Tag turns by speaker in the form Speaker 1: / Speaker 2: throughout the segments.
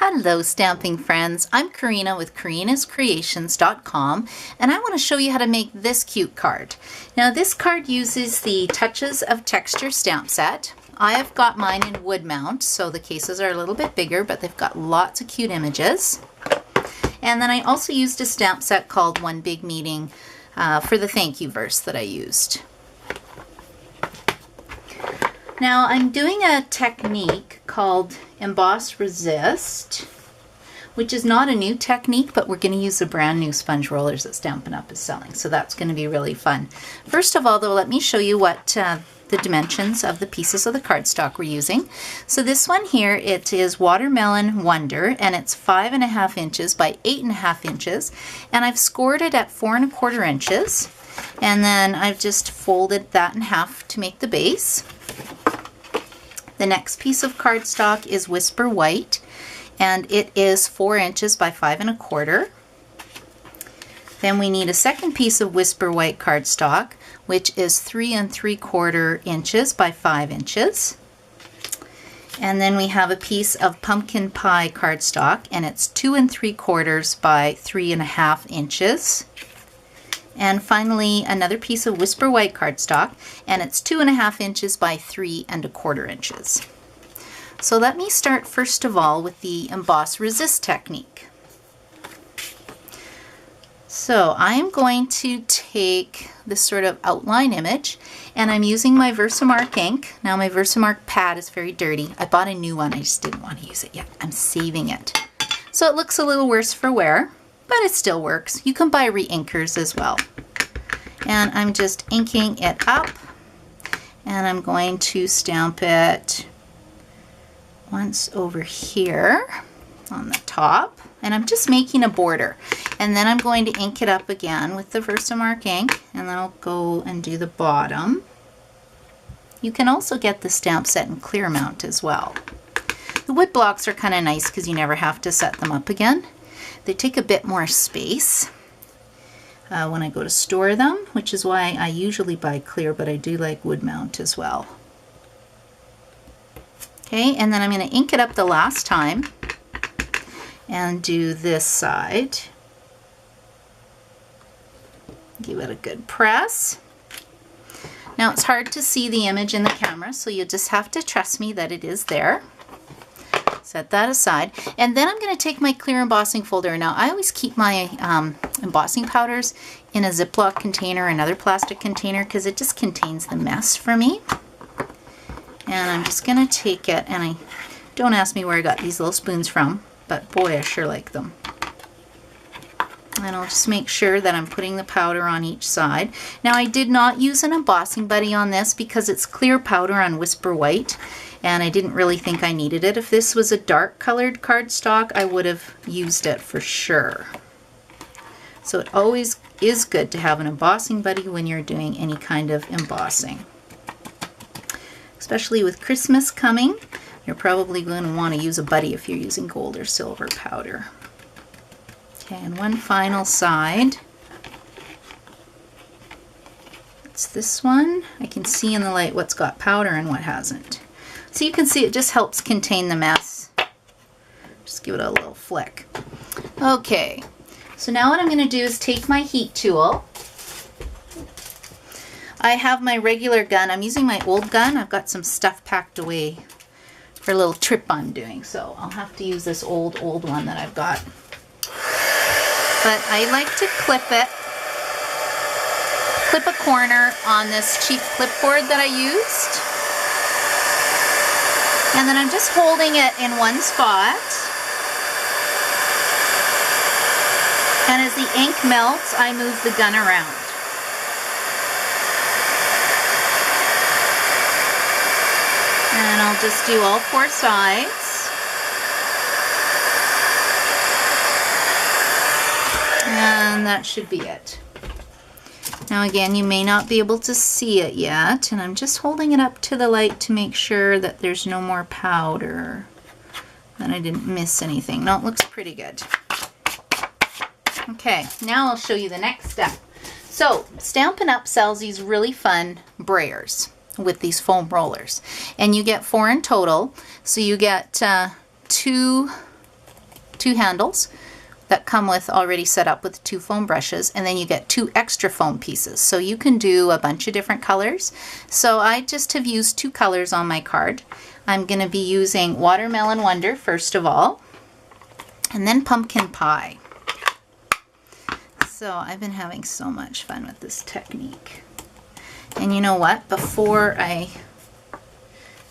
Speaker 1: Hello stamping friends, I'm Karina with karinascreations.com and I want to show you how to make this cute card. Now this card uses the Touches of Texture stamp set. I have got mine in wood mount, so the cases are a little bit bigger, but they've got lots of cute images. And then I also used a stamp set called One Big Meeting for the thank you verse that I used. Now I'm doing a technique called emboss resist, which is not a new technique, but we're going to use the brand new sponge rollers that Stampin' Up is selling, so that's going to be really fun. First of all though, let me show you what the dimensions of the pieces of the cardstock we're using. So this one here, it is Watermelon Wonder, and it's 5.5 inches by 8.5 inches, and I've scored it at 4 1/4 inches, and then I've just folded that in half to make the base. The next piece of cardstock is Whisper White, and it is 4 inches by 5 1/4. Then we need a second piece of Whisper White cardstock, which is 3 3/4 inches by 5 inches. And then we have a piece of Pumpkin Pie cardstock, and it's 2 3/4 by 3 1/2 inches. And finally, another piece of Whisper White cardstock, and it's 2 1/2 inches by 3 1/4 inches. So let me start first of all with the emboss resist technique. So I'm going to take this sort of outline image, and I'm using my Versamark ink. Now my Versamark pad is very dirty. I bought a new one, I just didn't want to use it yet. I'm saving it. So it looks a little worse for wear, but it still works. You can buy re-inkers as well. And I'm just inking it up, and I'm going to stamp it once over here on the top, and I'm just making a border. And then I'm going to ink it up again with the Versamark ink, and then I'll go and do the bottom. You can also get the stamp set in clear mount as well. The wood blocks are kind of nice because you never have to set them up again. They take a bit more space when I go to store them, which is why I usually buy clear, but I do like wood mount as well. Okay, and then I'm going to ink it up the last time and do this side. Give it a good press. Now it's hard to see the image in the camera, so you just have to trust me that it is there. Set that aside, and then I'm going to take my clear embossing folder. Now I always keep my embossing powders in a Ziploc container or another plastic container because it just contains the mess for me. And I'm just going to take it, and don't ask me where I got these little spoons from, but boy, I sure like them. And I'll just make sure that I'm putting the powder on each side. Now I did not use an embossing buddy on this because it's clear powder on Whisper White, and I didn't really think I needed it. If this was a dark colored cardstock, I would have used it for sure. So it always is good to have an embossing buddy when you're doing any kind of embossing. Especially with Christmas coming, you're probably going to want to use a buddy if you're using gold or silver powder. Okay, and one final side. It's this one. I can see in the light what's got powder and what hasn't. So you can see it just helps contain the mess. Just give it a little flick. Okay, so now what I'm going to do is take my heat tool. I have my regular gun. I'm using my old gun. I've got some stuff packed away for a little trip I'm doing, so I'll have to use this old one that I've got. But I like to clip it. Clip a corner on this cheap clipboard that I used. And then I'm just holding it in one spot. And as the ink melts, I move the gun around. And I'll just do all 4 sides. And that should be it. Now again, you may not be able to see it yet, and I'm just holding it up to the light to make sure that there's no more powder, that I didn't miss anything. No, it looks pretty good. Okay, now I'll show you the next step. So, Stampin' Up sells these really fun brayers with these foam rollers, and you get 4 in total. So you get 2 2 handles that come with already set up with 2 foam brushes, and then you get 2 extra foam pieces. So you can do a bunch of different colors. So I just have used 2 colors on my card. I'm going to be using Watermelon Wonder first of all, and then Pumpkin Pie. So I've been having so much fun with this technique. And you know what? Before I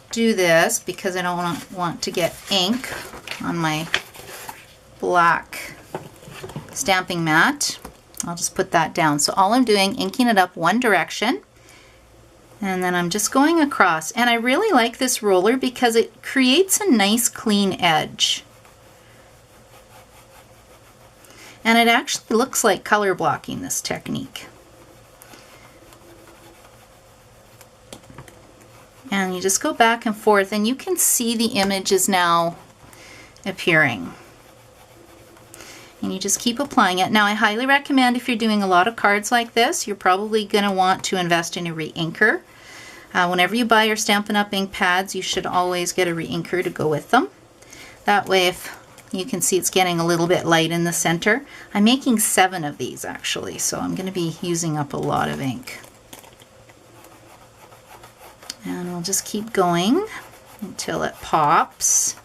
Speaker 1: do this, because I don't want to get ink on my black stamping mat, I'll just put that down. So all I'm doing, inking it up one direction, and then I'm just going across. And I really like this roller because it creates a nice clean edge. And it actually looks like color blocking, this technique. And you just go back and forth, and you can see the image is now appearing. And you just keep applying it. Now I highly recommend, if you're doing a lot of cards like this, you're probably going to want to invest in a re-inker. Whenever you buy your Stampin' Up! Ink pads, you should always get a re-inker to go with them. That way, if you can see, it's getting a little bit light in the center. I'm making 7 of these actually, so I'm going to be using up a lot of ink. And we'll just keep going until it pops.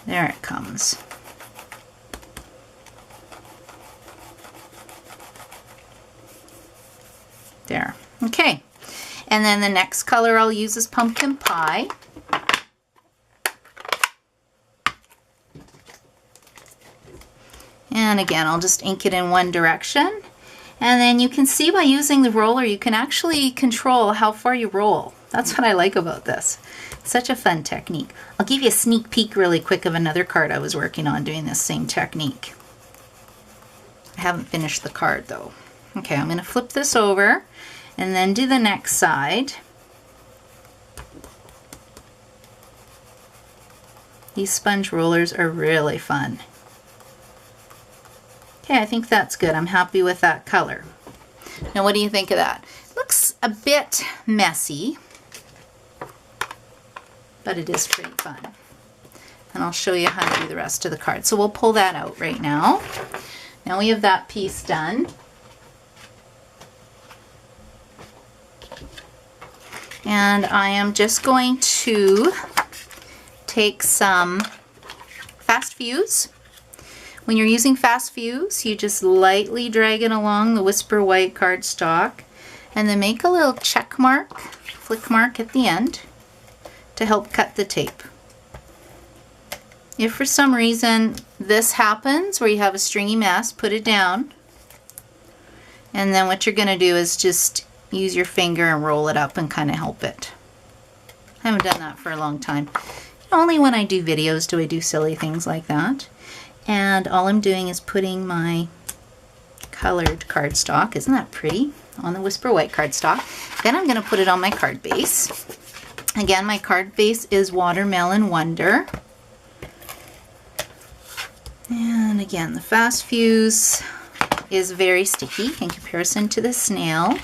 Speaker 1: There it comes. There. Okay. And then the next color I'll use is Pumpkin Pie. And again, I'll just ink it in one direction. And then you can see by using the roller, you can actually control how far you roll. That's what I like about this. Such a fun technique. I'll give you a sneak peek really quick of another card I was working on doing this same technique. I haven't finished the card though. Okay, I'm going to flip this over and then do the next side. These sponge rollers are really fun. Okay, I think that's good. I'm happy with that color. Now what do you think of that? Looks a bit messy, but it is pretty fun. And I'll show you how to do the rest of the card. So we'll pull that out right now. Now we have that piece done. And I am just going to take some Fast Fuse. When you're using Fast Fuse, you just lightly drag it along the Whisper White cardstock and then make a little check mark, flick mark at the end to help cut the tape. If for some reason this happens where you have a stringy mess, put it down, and then what you're going to do is just use your finger and roll it up and kind of help it. I haven't done that for a long time. Only when I do videos do I do silly things like that. And all I'm doing is putting my colored cardstock, isn't that pretty, on the Whisper White cardstock. Then I'm going to put it on my card base. Again, my card base is Watermelon Wonder. And again, the Fast Fuse is very sticky in comparison to the snail.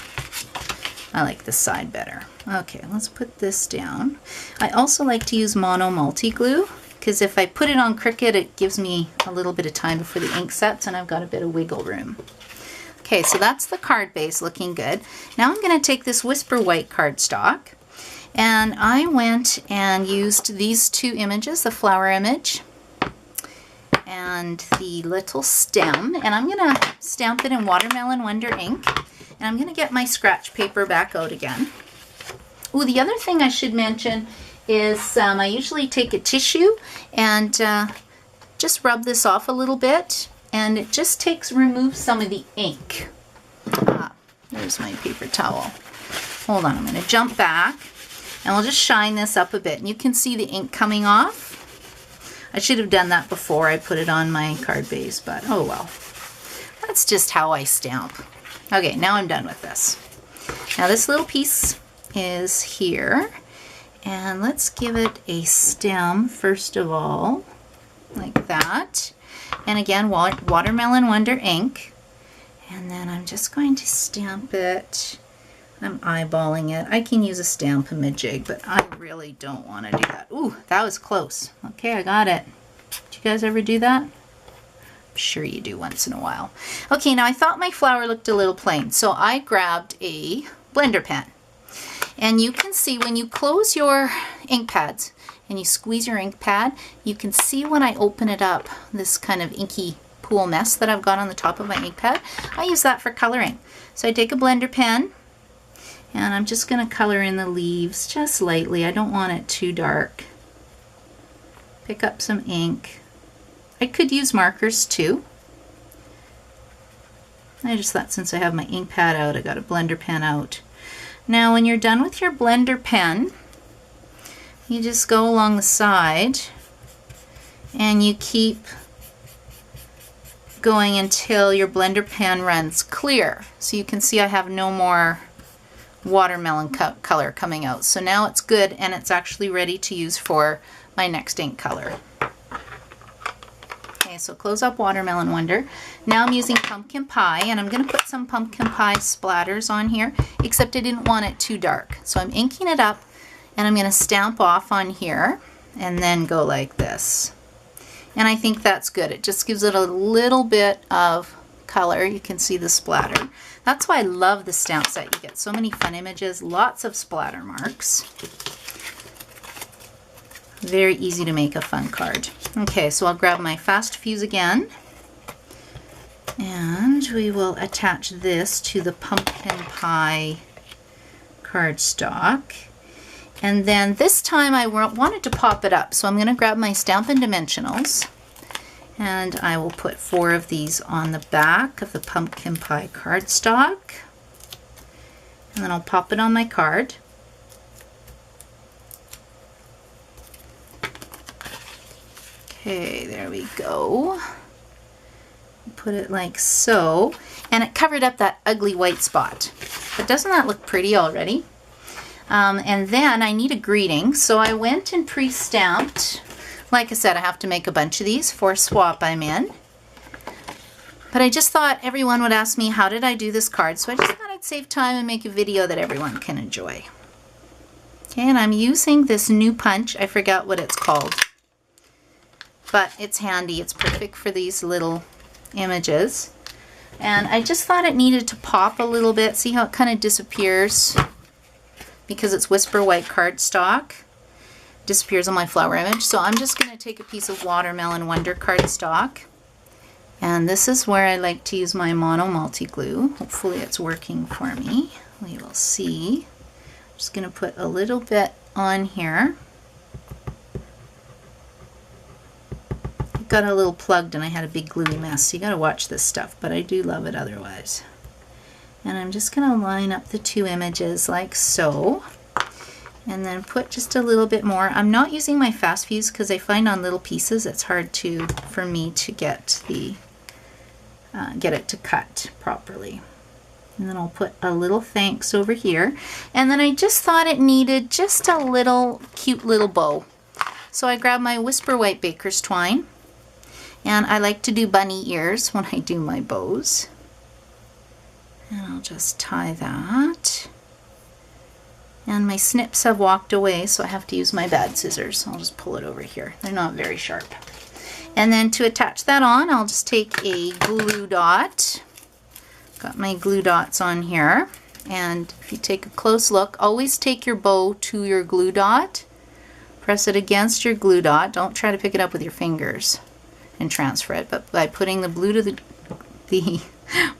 Speaker 1: I like this side better. Okay, let's put this down. I also like to use Mono Multi-Glue, because if I put it on Cricut, it gives me a little bit of time before the ink sets and I've got a bit of wiggle room. Okay, so that's the card base looking good. Now I'm going to take this Whisper White cardstock, and I went and used these 2 images, the flower image and the little stem, and I'm going to stamp it in Watermelon Wonder ink, and I'm going to get my scratch paper back out again. Oh, the other thing I should mention is I usually take a tissue and just rub this off a little bit, and it just removes some of the ink. There's my paper towel. Hold on, I'm going to jump back and we'll just shine this up a bit, and you can see the ink coming off. I should have done that before I put it on my card base, but oh well. That's just how I stamp. Okay, now I'm done with this. Now this little piece is here. And let's give it a stem first of all, like that. And again, Watermelon Wonder ink. And then I'm just going to stamp it I'm eyeballing it. I can use a Stampin'-Up, but I really don't want to do that. Ooh, that was close. Okay, I got it. Do you guys ever do that? I'm sure you do once in a while. Okay, now I thought my flower looked a little plain, so I grabbed a blender pen. And you can see when you close your ink pads and you squeeze your ink pad, you can see when I open it up, this kind of inky pool mess that I've got on the top of my ink pad. I use that for coloring. So I take a blender pen, and I'm just going to color in the leaves just lightly. I don't want it too dark. Pick up some ink. I could use markers too. I just thought since I have my ink pad out, I got a blender pen out. Now when you're done with your blender pen, you just go along the side and you keep going until your blender pen runs clear. So you can see I have no more watermelon color coming out. So now it's good and it's actually ready to use for my next ink color. Okay, so close up Watermelon Wonder. Now I'm using Pumpkin Pie, and I'm going to put some Pumpkin Pie splatters on here, except I didn't want it too dark. So I'm inking it up and I'm going to stamp off on here and then go like this. And I think that's good. It just gives it a little bit of color. You can see the splatter. That's why I love the stamp set. You get so many fun images, lots of splatter marks. Very easy to make a fun card. Okay, so I'll grab my fast fuse again, and we will attach this to the Pumpkin Pie cardstock. And then this time I wanted to pop it up, so I'm going to grab my Stampin' Dimensionals, and I will put 4 of these on the back of the Pumpkin Pie cardstock, and then I'll pop it on my card. Okay, there we go. Put it like so, and it covered up that ugly white spot. But doesn't that look pretty already? And then I need a greeting, so I went and pre-stamped. Like I said, I have to make a bunch of these for swap I'm in. But I just thought everyone would ask me, how did I do this card? So I just thought I'd save time and make a video that everyone can enjoy. Okay, and I'm using this new punch. I forgot what it's called, but it's handy. It's perfect for these little images. And I just thought it needed to pop a little bit. See how it kind of disappears? Because it's Whisper White cardstock. Disappears on my flower image. So I'm just going to take a piece of Watermelon Wonder cardstock. And this is where I like to use my mono multi-glue. Hopefully it's working for me. We will see. I'm just going to put a little bit on here. It got a little plugged and I had a big gluey mess. So you got to watch this stuff, but I do love it otherwise. And I'm just going to line up the 2 images like so. And then put just a little bit more. I'm not using my fast fuse because I find on little pieces it's hard for me to get it to cut properly. And then I'll put a little thanks over here. And then I just thought it needed just a little cute little bow. So I grabbed my Whisper White Baker's Twine. And I like to do bunny ears when I do my bows. And I'll just tie that. And my snips have walked away, so I have to use my bad scissors. I'll just pull it over here. They're not very sharp. And then to attach that on, I'll just take a glue dot. Got my glue dots on here. And if you take a close look, always take your bow to your glue dot. Press it against your glue dot. Don't try to pick it up with your fingers and transfer it. But by putting the the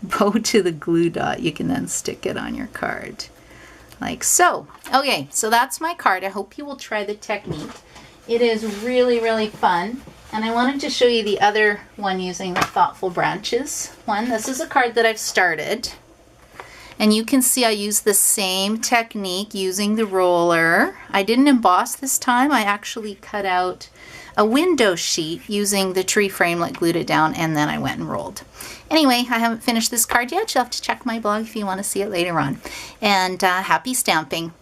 Speaker 1: bow to the glue dot, you can then stick it on your card. Like so. Okay, so that's my card. I hope you will try the technique. It is really, really fun. And I wanted to show you the other one using the Thoughtful Branches one. This is a card that I've started. And you can see I use the same technique using the roller. I didn't emboss this time. I actually cut out a window sheet using the tree framelit, glued it down, and then I went and rolled. Anyway, I haven't finished this card yet. You'll have to check my blog if you want to see it later on. And happy stamping.